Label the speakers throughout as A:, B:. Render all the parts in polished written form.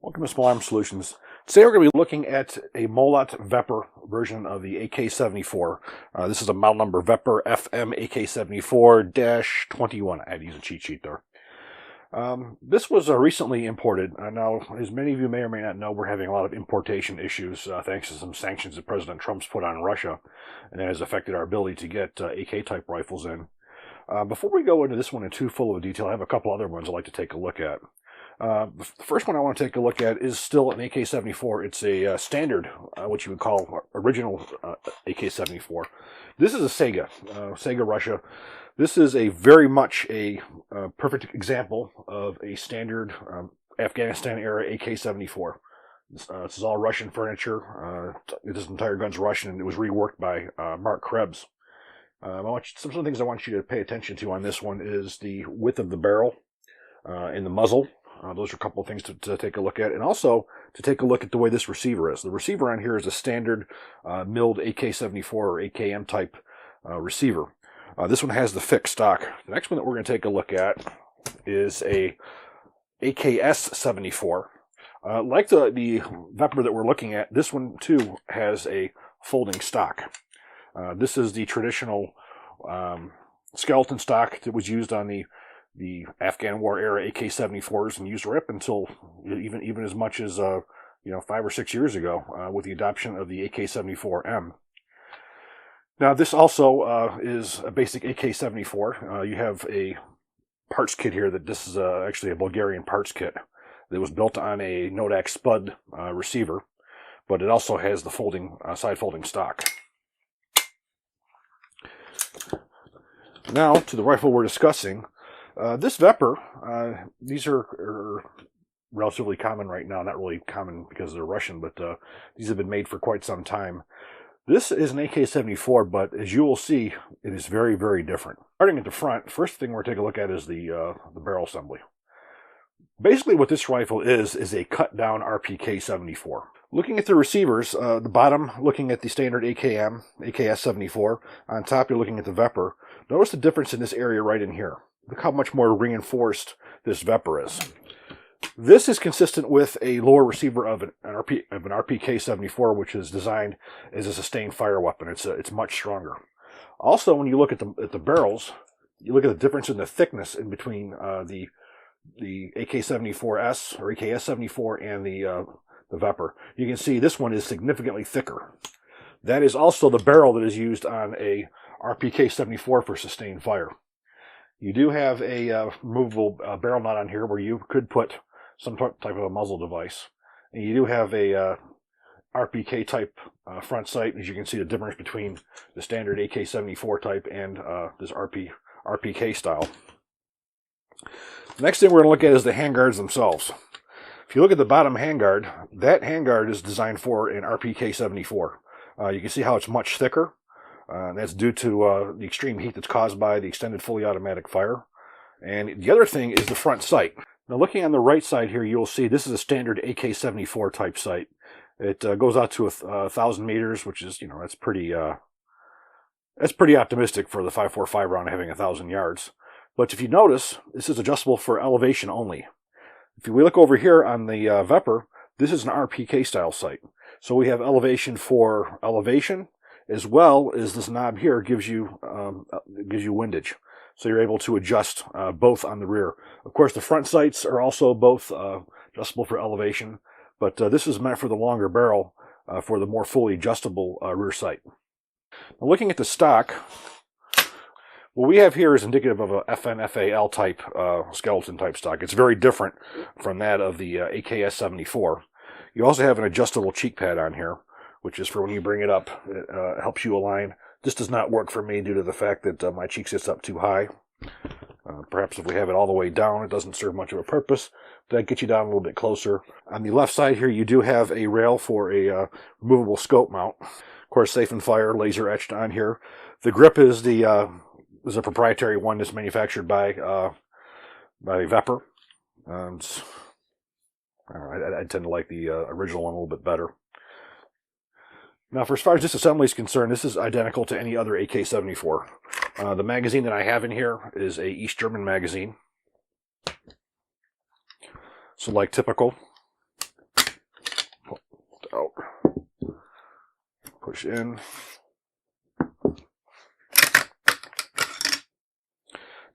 A: Welcome to Small Arms Solutions. Today we're going to be looking at a Molot VEPR version of the AK-74. This is a model number VEPR FM AK-74-21. I had to use a cheat sheet there. This was recently imported. Now, as many of you may or may not know, we're having a lot of importation issues thanks to some sanctions that President Trump's put on Russia, and that has affected our ability to get AK-type rifles in. Before we go into this one in too full of detail, I have a couple other ones I'd like to take a look at. The first one I want to take a look at is still an AK-74. It's a standard, what you would call original AK-74. This is a Sega Russia. This is very much a perfect example of a standard Afghanistan-era AK-74. This is all Russian furniture. This entire gun's Russian, and it was reworked by Mark Krebs. Some of the things I want you to pay attention to on this one is the width of the barrel and the muzzle. Those are a couple of things to take a look at, and also to take a look at the way this receiver is. The receiver on here is a standard milled AK-74 or AKM type receiver. This one has the fixed stock. The next one that we're going to take a look at is a AKS-74. Like the VEPR that we're looking at, this one too has a folding stock. This is the traditional skeleton stock that was used on the Afghan War era AK-74s and used right up until even as much as 5 or 6 years ago with the adoption of the AK-74M. Now this also is a basic AK-74. You have a parts kit here this is actually a Bulgarian parts kit that was built on a Nodak Spud receiver, but it also has the side folding stock. Now to the rifle we're discussing. This VEPR, these are relatively common right now. Not really common because they're Russian, but these have been made for quite some time. This is an AK-74, but as you will see, it is very, very different. Starting at the front, first thing we're going to take a look at is the barrel assembly. Basically what this rifle is a cut-down RPK-74. Looking at the receivers, the bottom, looking at the standard AKM, AKS-74. On top, you're looking at the VEPR. Notice the difference in this area right in here. Look how much more reinforced this VEPR is. This is consistent with a lower receiver of an RPK-74, which is designed as a sustained fire weapon. It's much stronger. Also, when you look at the barrels, you look at the difference in the thickness in between the AK-74S or AKS-74 and the VEPR. You can see this one is significantly thicker. That is also the barrel that is used on a RPK-74 for sustained fire. You do have a removable barrel nut on here where you could put some type of a muzzle device. And you do have a RPK type front sight. As you can see, the difference between the standard AK-74 type and this RPK style. The next thing we're going to look at is the handguards themselves. If you look at the bottom handguard, that handguard is designed for an RPK-74. You can see how it's much thicker. That's due to the extreme heat that's caused by the extended fully automatic fire. And the other thing is the front sight. Now looking on the right side here, you'll see this is a standard AK-74 type sight. It goes out to 1,000 meters, which is, that's pretty optimistic for the 5.45 round having 1,000 yards. But if you notice, this is adjustable for elevation only. If we look over here on the VEPR, this is an RPK style sight. So we have elevation for elevation, as well as this knob here gives you windage. So you're able to adjust both on the rear. Of course, the front sights are also both adjustable for elevation, but this is meant for the longer barrel for the more fully adjustable rear sight. Now, looking at the stock, what we have here is indicative of a FNFAL type skeleton type stock. It's very different from that of the AKS-74. You also have an adjustable cheek pad on here, which is for when you bring it up. It helps you align. This does not work for me due to the fact that my cheek sits up too high. Perhaps if we have it all the way down, it doesn't serve much of a purpose. But that gets you down a little bit closer. On the left side here, you do have a rail for a removable scope mount. Of course, safe and fire, laser etched on here. The grip is a proprietary one that's manufactured by VEPR. I tend to like the original one a little bit better. Now, for as far as disassembly is concerned, this is identical to any other AK-74. The magazine that I have in here is a East German magazine. So like typical, out. Push in.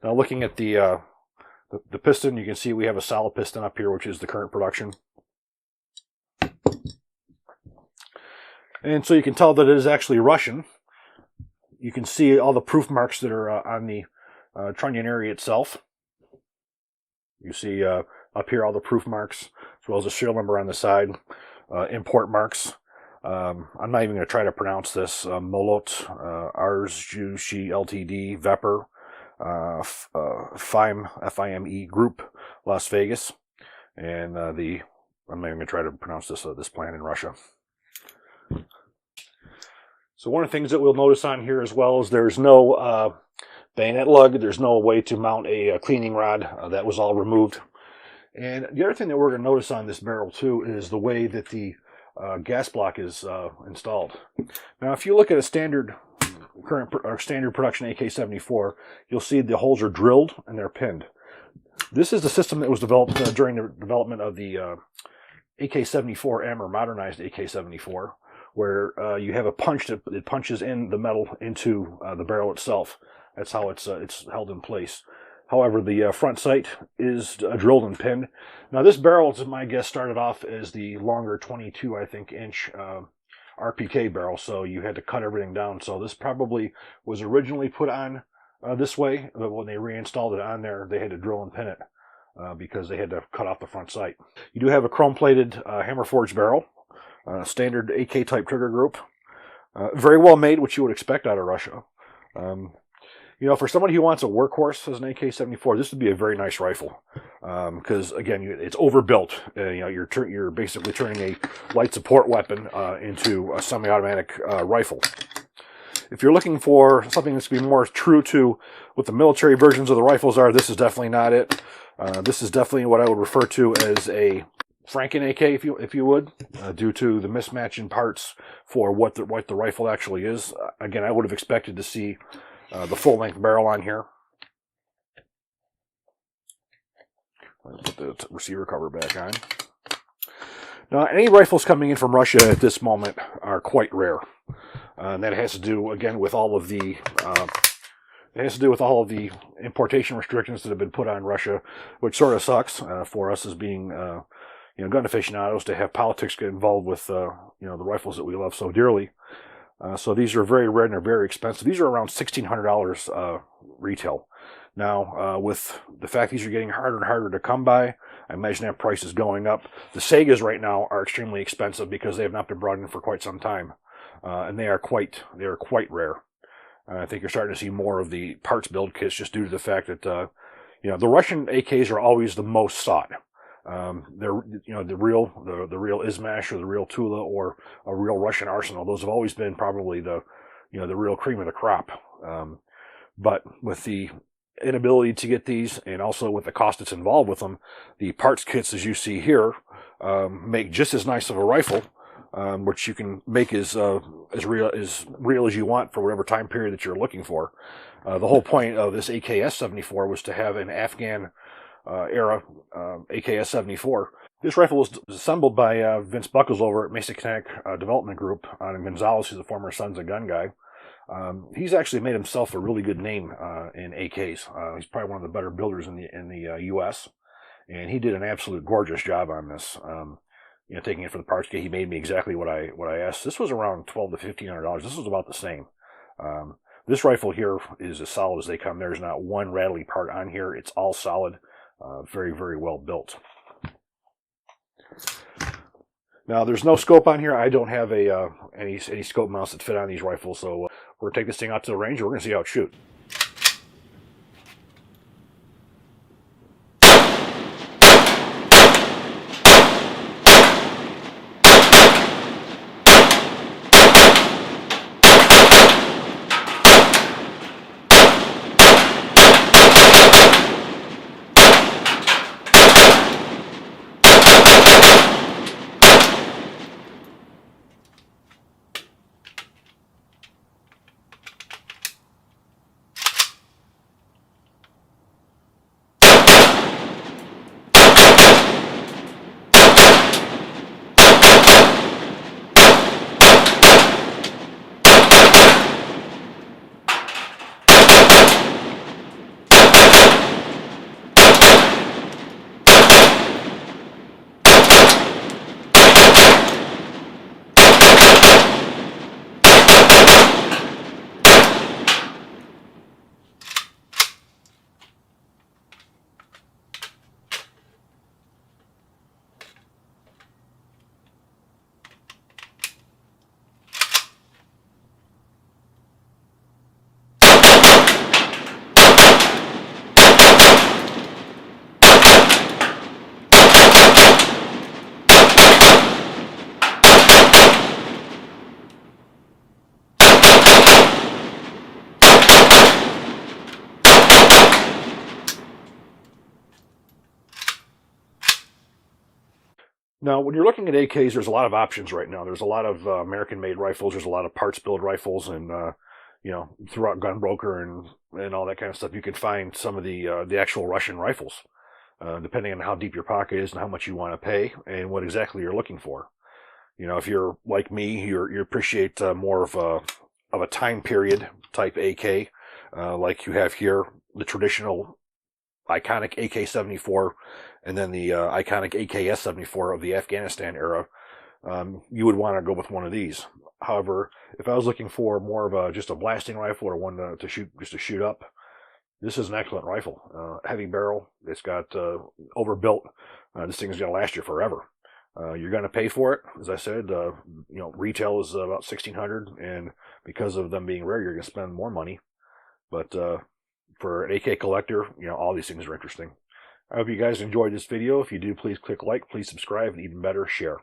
A: Now looking at the piston, you can see we have a solid piston up here, which is the current production. And so you can tell that it is actually Russian. You can see all the proof marks that are on the trunnion area itself. You see up here all the proof marks, as well as the serial number on the side, import marks. I'm not even going to try to pronounce this. Molot VEPR FIME Group, Las Vegas. And I'm not even going to try to pronounce this plant in Russia. So one of the things that we'll notice on here as well is there's no bayonet lug. There's no way to mount a cleaning rod. That was all removed. And the other thing that we're going to notice on this barrel too is the way that the gas block is installed. Now, if you look at a standard production AK-74, you'll see the holes are drilled and they're pinned. This is the system that was developed during the development of the AK-74M, or modernized AK-74, where you have a punch that punches in the metal into the barrel itself. That's how it's held in place. However, the front sight is drilled and pinned. Now, this barrel, to my guess, started off as the longer 22, I think, inch RPK barrel, so you had to cut everything down. So this probably was originally put on this way, but when they reinstalled it on there, they had to drill and pin it because they had to cut off the front sight. You do have a chrome-plated hammer forged barrel, standard AK type trigger group, very well made, which you would expect out of Russia. You know, for somebody who wants a workhorse as an AK-74, this would be a very nice rifle because, again, it's overbuilt. You know, you're basically turning a light support weapon into a semi-automatic rifle. If you're looking for something that's going to be more true to what the military versions of the rifles are, this is definitely not it. This is definitely what I would refer to as a Franken AK, if you would, due to the mismatch in parts for what the rifle actually is. Again, I would have expected to see the full-length barrel on here. Put the receiver cover back on. Now, any rifles coming in from Russia at this moment are quite rare. And that has to do, again, with all of the importation restrictions that have been put on Russia, which sort of sucks for us as being gun aficionados to have politics get involved with the rifles that we love so dearly. So these are very rare and they're very expensive. These are around $1,600 retail. Now, with the fact these are getting harder and harder to come by, I imagine that price is going up. The Segas right now are extremely expensive because they have not been brought in for quite some time, and they are quite rare. I think you're starting to see more of the parts build kits just due to the fact that the Russian AKs are always the most sought. They're the real Izmash or the real Tula or a real Russian Arsenal. Those have always been probably the real cream of the crop. But with the inability to get these, and also with the cost that's involved with them, the parts kits, as you see here, make just as nice of a rifle, which you can make as real as you want for whatever time period that you're looking for. The whole point of this AKS-74 was to have an Afghan era AKS-74. This rifle was assembled by Vince Buckles over at Mesa Kinetic Development Group out in Gonzales, who's a former Sons of Gun guy. He's actually made himself a really good name in AKs. He's probably one of the better builders in the U.S., and he did an absolute gorgeous job on this. Taking it for the parts kit, he made me exactly what I asked. This was around $1,200 to $1,500. This was about the same. This rifle here is as solid as they come. There's not one rattly part on here. It's all solid. Very, very well built. Now, there's no scope on here. I don't have any scope mounts that fit on these rifles, so we're going to take this thing out to the range and we're going to see how it shoots. Now, when you're looking at AKs, there's a lot of options right now. There's a lot of American-made rifles. There's a lot of parts-build rifles, and throughout Gunbroker and all that kind of stuff, you can find some of the actual Russian rifles, depending on how deep your pocket is and how much you want to pay and what exactly you're looking for. If you're like me, you appreciate more of a time period type AK, like you have here, the traditional iconic AK-74, and then the iconic AKS-74 of the Afghanistan era. You would want to go with one of these. However, if I was looking for more of just a blasting rifle or one to shoot up, this is an excellent rifle. Heavy barrel. It's got overbuilt. This thing is going to last you forever. You're going to pay for it, as I said. Retail is about $1,600, and because of them being rare, you're going to spend more money. But for an AK collector, all these things are interesting. I hope you guys enjoyed this video. If you do, please click like, please subscribe, and even better, share.